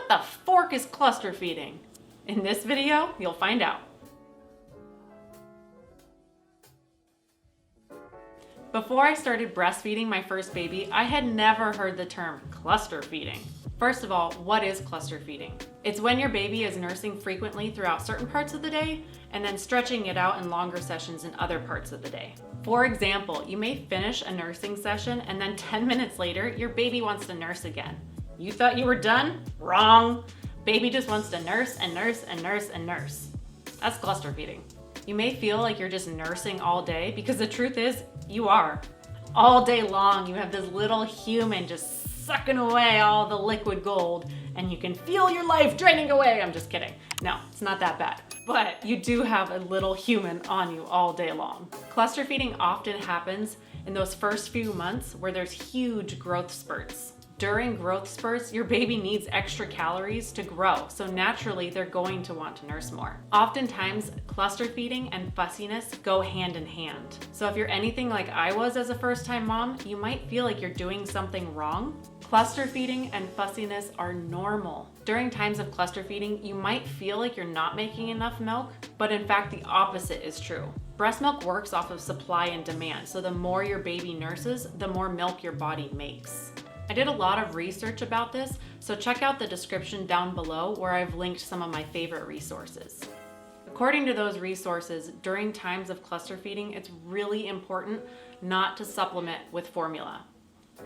What the fork is cluster feeding? In this video, you'll find out. Before I started breastfeeding my first baby, I had never heard the term cluster feeding. First of all, what is cluster feeding? It's when your baby is nursing frequently throughout certain parts of the day and then stretching it out in longer sessions in other parts of the day. For example, you may finish a nursing session and then 10 minutes later, your baby wants to nurse again. You thought you were done? Wrong. Baby just wants to nurse and nurse and nurse and nurse. That's cluster feeding. You may feel like you're just nursing all day because the truth is, you are. All day long, you have this little human just sucking away all the liquid gold and you can feel your life draining away. I'm just kidding. No, it's not that bad. But you do have a little human on you all day long. Cluster feeding often happens in those first few months where there's huge growth spurts. During growth spurts, your baby needs extra calories to grow, so naturally they're going to want to nurse more. Oftentimes, cluster feeding and fussiness go hand in hand. So if you're anything like I was as a first-time mom, you might feel like you're doing something wrong. Cluster feeding and fussiness are normal. During times of cluster feeding, you might feel like you're not making enough milk, but in fact the opposite is true. Breast milk works off of supply and demand, so the more your baby nurses, the more milk your body makes. I did a lot of research about this, so check out the description down below where I've linked some of my favorite resources. According to those resources, during times of cluster feeding, it's really important not to supplement with formula.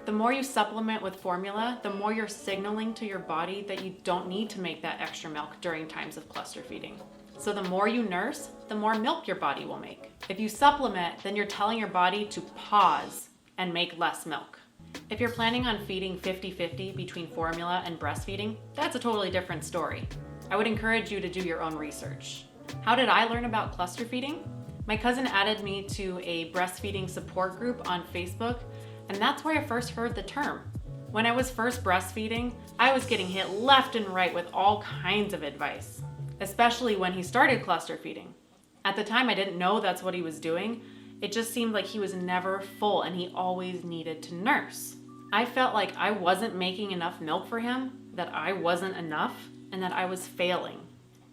The more you supplement with formula, the more you're signaling to your body that you don't need to make that extra milk during times of cluster feeding. So the more you nurse, the more milk your body will make. If you supplement, then you're telling your body to pause and make less milk. If you're planning on feeding 50-50 between formula and breastfeeding, that's a totally different story. I would encourage you to do your own research. How did I learn about cluster feeding? My cousin added me to a breastfeeding support group on Facebook, and that's where I first heard the term. When I was first breastfeeding, I was getting hit left and right with all kinds of advice, especially when he started cluster feeding. At the time, I didn't know that's what he was doing. It just seemed like he was never full and he always needed to nurse. I felt like I wasn't making enough milk for him, that I wasn't enough, and that I was failing.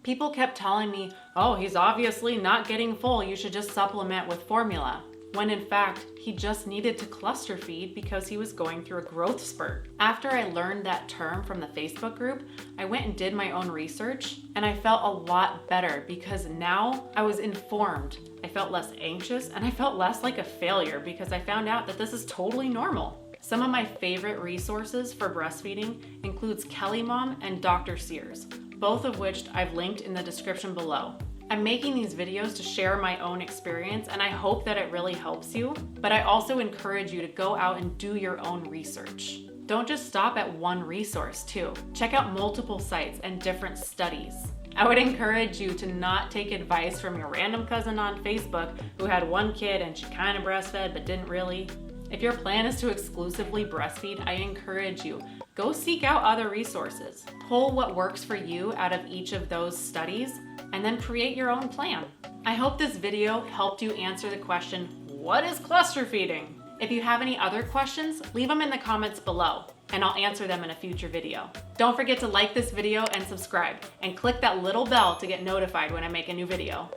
People kept telling me, oh, he's obviously not getting full, you should just supplement with formula. When in fact, he just needed to cluster feed because he was going through a growth spurt. After I learned that term from the Facebook group, I went and did my own research, and I felt a lot better because now I was informed. I felt less anxious, and I felt less like a failure because I found out that this is totally normal. Some of my favorite resources for breastfeeding includes Kelly Mom and Dr. Sears, both of which I've linked in the description below. I'm making these videos to share my own experience, and I hope that it really helps you, but I also encourage you to go out and do your own research. Don't just stop at one resource too. Check out multiple sites and different studies. I would encourage you to not take advice from your random cousin on Facebook who had one kid and she kind of breastfed but didn't really. If your plan is to exclusively breastfeed, I encourage you, go seek out other resources. Pull what works for you out of each of those studies and then create your own plan. I hope this video helped you answer the question, what is cluster feeding? If you have any other questions, leave them in the comments below and I'll answer them in a future video. Don't forget to like this video and subscribe and click that little bell to get notified when I make a new video.